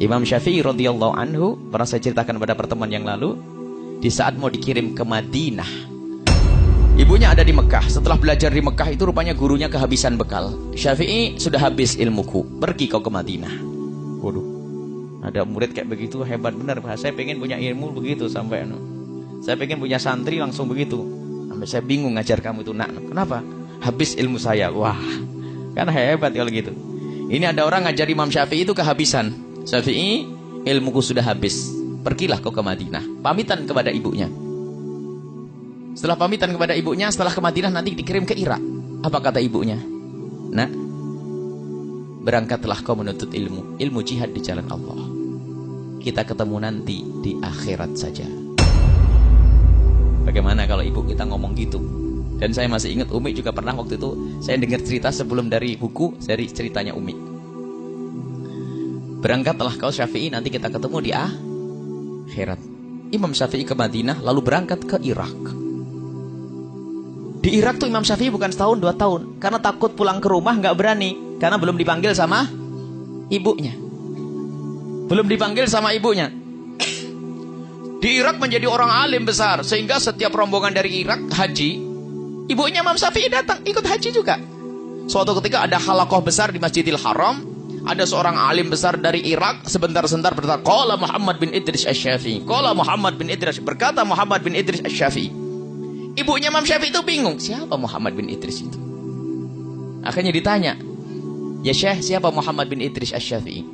Imam Syafi'i radhiyallahu anhu, pernah saya ceritakan pada pertemuan yang lalu, di saat mau dikirim ke Madinah, ibunya ada di Mekah. Setelah belajar di Mekah itu rupanya gurunya kehabisan bekal. Syafi'i, sudah habis ilmuku, pergi kau ke Madinah. Waduh, ada murid kayak begitu, hebat benar. Saya pengen punya ilmu begitu sampai saya pengen punya santri langsung begitu. Sampai saya bingung ngajar kamu itu, nak. Kenapa? Habis ilmu saya. Wah, kan hebat kalau gitu. Ini ada orang ngajar Imam Syafi'i itu kehabisan. Syafi'i, ilmuku sudah habis, pergilah kau ke Madinah. Pamitan kepada ibunya. Setelah pamitan kepada ibunya, setelah ke Madinah nanti dikirim ke Irak. Apa kata ibunya? Nak, berangkatlah kau menuntut ilmu, ilmu jihad di jalan Allah. Kita ketemu nanti di akhirat saja. Bagaimana kalau ibu kita ngomong gitu? Dan saya masih ingat Umi juga pernah waktu itu, saya dengar cerita sebelum dari buku, dari ceritanya Umi. Berangkatlah kau Syafi'i, nanti kita ketemu di akhirat. Imam Syafi'i ke Madinah, lalu berangkat ke Irak. Di Irak tuh Imam Syafi'i bukan setahun 2 tahun, karena takut pulang ke rumah, nggak berani, karena belum dipanggil sama ibunya. Belum dipanggil sama ibunya. Di Irak menjadi orang alim besar, sehingga setiap rombongan dari Irak haji, ibunya Imam Syafi'i datang ikut haji juga. Suatu ketika ada halaqah besar di Masjidil Haram, ada seorang alim besar dari Irak, sebentar-sebentar berkata, qala Muhammad bin Idris Asy-Syafi'i, qala Muhammad bin Idris, berkata Muhammad bin Idris Asy-Syafi'i. Ibunya Imam Syafi'i itu bingung, siapa Muhammad bin Idris itu? Akhirnya ditanya, ya Syekh, siapa Muhammad bin Idris Asy-Syafi'i?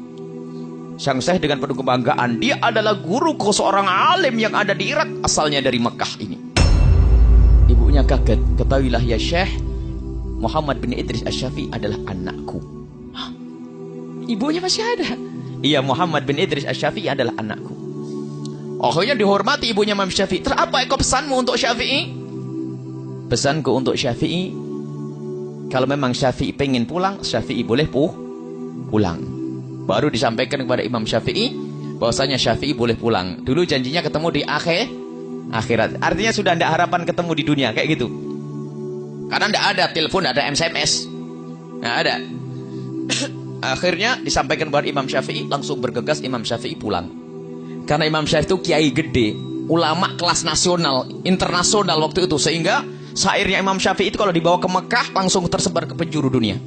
Sang Syekh dengan penuh kebanggaan, dia adalah guruku, seorang alim yang ada di Irak, asalnya dari Mekah ini. Ibunya kaget, ketahuilah ya Syekh, Muhammad bin Idris Asy-Syafi'i adalah anakku. Hah? Ibunya masih ada? Iya, Muhammad bin Idris Asy-Syafi'i adalah anakku. Akhirnya dihormati ibunya Imam Syafi'i. Terus apa pesanmu untuk Syafi'i? Pesanku untuk Syafi'i, kalau memang Syafi'i pengen pulang, Syafi'i boleh pulang. Baru disampaikan kepada Imam Syafi'i bahwasanya Syafi'i boleh pulang. Dulu janjinya ketemu di akhirat. Artinya sudah tidak harapan ketemu di dunia kayak gitu. Karena tidak ada telepon, ada SMS, nggak ada. Akhirnya disampaikan kepada Imam Syafi'i, langsung bergegas Imam Syafi'i pulang. Karena Imam Syafi'i itu kiai gede, ulama kelas nasional, internasional waktu itu, sehingga syairnya Imam Syafi'i itu kalau dibawa ke Mekah langsung tersebar ke penjuru dunia.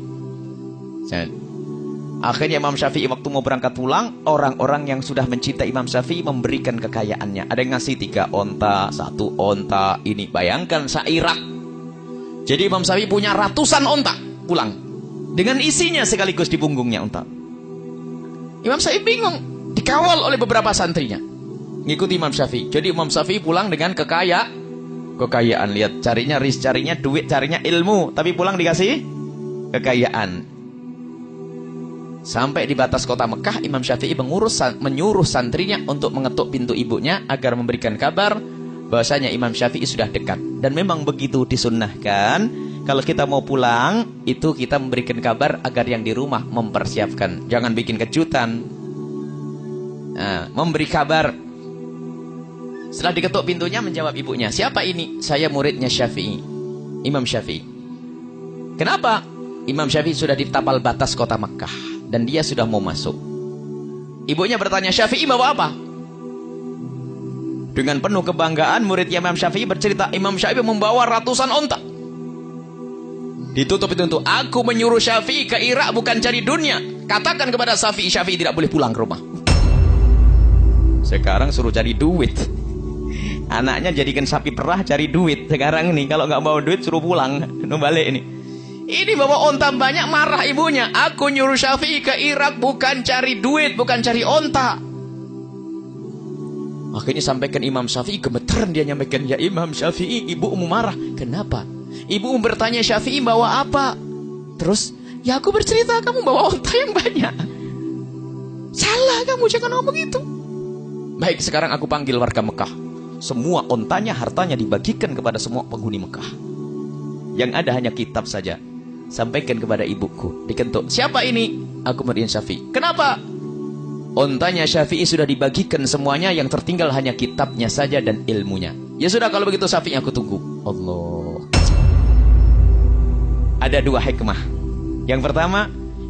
Akhirnya Imam Syafi'i waktu mau berangkat pulang, orang-orang yang sudah mencintai Imam Syafi'i memberikan kekayaannya. Ada yang ngasih 3 onta, 1 onta. Ini bayangkan se-Irak. Jadi Imam Syafi'i punya ratusan onta pulang, dengan isinya sekaligus di punggungnya onta. Imam Syafi'i bingung, dikawal oleh beberapa santrinya, ngikuti Imam Syafi'i. Jadi Imam Syafi'i pulang dengan kekayaan. Lihat, carinya duit, carinya ilmu, tapi pulang dikasih kekayaan. Sampai di batas kota Mekah, Imam Syafi'i menyuruh santrinya untuk mengetuk pintu ibunya agar memberikan kabar bahwasanya Imam Syafi'i sudah dekat. Dan memang begitu disunnahkan, kalau kita mau pulang itu kita memberikan kabar agar yang di rumah mempersiapkan. Jangan bikin kejutan. Nah, memberi kabar. Setelah diketuk pintunya, menjawab ibunya, siapa ini? Saya muridnya Syafi'i, Imam Syafi'i. Kenapa? Imam Syafi'i sudah di tapal batas kota Mekah dan dia sudah mau masuk. Ibunya bertanya, Syafi'i bawa apa? Dengan penuh kebanggaan muridnya Imam Syafi'i bercerita, Imam Syafi'i membawa ratusan onta. Ditutup itu untuk, aku menyuruh Syafi'i ke Irak bukan cari dunia. Katakan kepada Syafi'i, Syafi'i tidak boleh pulang ke rumah. Sekarang suruh cari duit. Anaknya jadikan sapi perah cari duit. Sekarang ini kalau nggak bawa duit suruh pulang, balik ini. Ini bawa onta banyak, marah ibunya. Aku nyuruh Syafi'i ke Irak bukan cari duit, bukan cari onta. Akhirnya sampaikan Imam Syafi'i, gemeteran dia nyampaikan, ya Imam Syafi'i, ibumu marah. Kenapa? Ibumu bertanya Syafi'i bawa apa? Terus, ya aku bercerita kamu bawa onta yang banyak. Salah kamu, jangan ngomong itu. Baik, sekarang aku panggil warga Mekah. Semua ontanya, hartanya dibagikan kepada semua penghuni Mekah. Yang ada hanya kitab saja. Sampaikan kepada ibuku, dikentuk. Siapa ini? Aku murid Syafi'i. Kenapa? Ontanya Syafi'i sudah dibagikan semuanya, yang tertinggal hanya kitabnya saja dan ilmunya. Ya sudah, kalau begitu Syafi'i aku tunggu. Allah. Ada 2 hikmah. Yang pertama,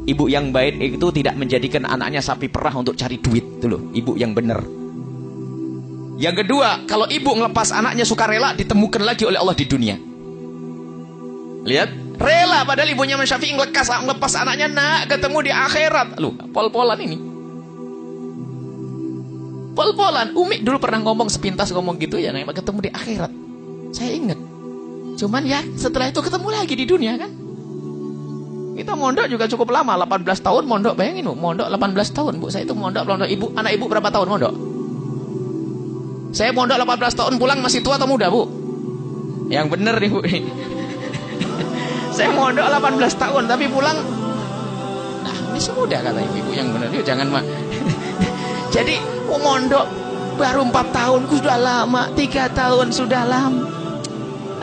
Ibu yang baik itu tidak menjadikan anaknya sapi perah untuk cari duit. Itu loh, ibu yang benar. Yang kedua, kalau ibu ngelepas anaknya sukarela, ditemukan lagi oleh Allah di dunia. Lihat, rela padahal ibunya Imam Syafi'i ngelepas anaknya, nak ketemu di akhirat. Loh, pol-polan ini. Pol-polan. Umi dulu pernah ngomong sepintas ngomong gitu ya, nah, ketemu di akhirat. Saya ingat. Cuman ya setelah itu ketemu lagi di dunia kan. Kita mondok juga cukup lama, 18 tahun mondok. Bayangin Bu, mondok 18 tahun Bu. Saya itu mondok ibu, anak ibu berapa tahun mondok? Saya mondok 18 tahun, pulang masih tua atau muda Bu? Yang bener nih Bu. Saya mondok 18 tahun tapi pulang nah masih muda kata ibu yang bener. Yuk jangan mah. Jadi mondok baru 4 tahun sudah lama, 3 tahun sudah lama.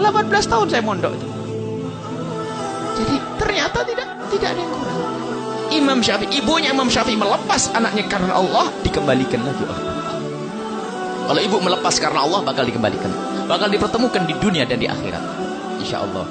18 tahun saya mondok itu. Jadi ternyata tidak ada yang kurang. Imam Syafi'i, ibunya Imam Syafi'i melepas anaknya karena Allah, dikembalikan lagi oleh Allah. Kalau ibu melepas karena Allah, bakal dikembalikan, bakal dipertemukan di dunia dan di akhirat, insya Allah.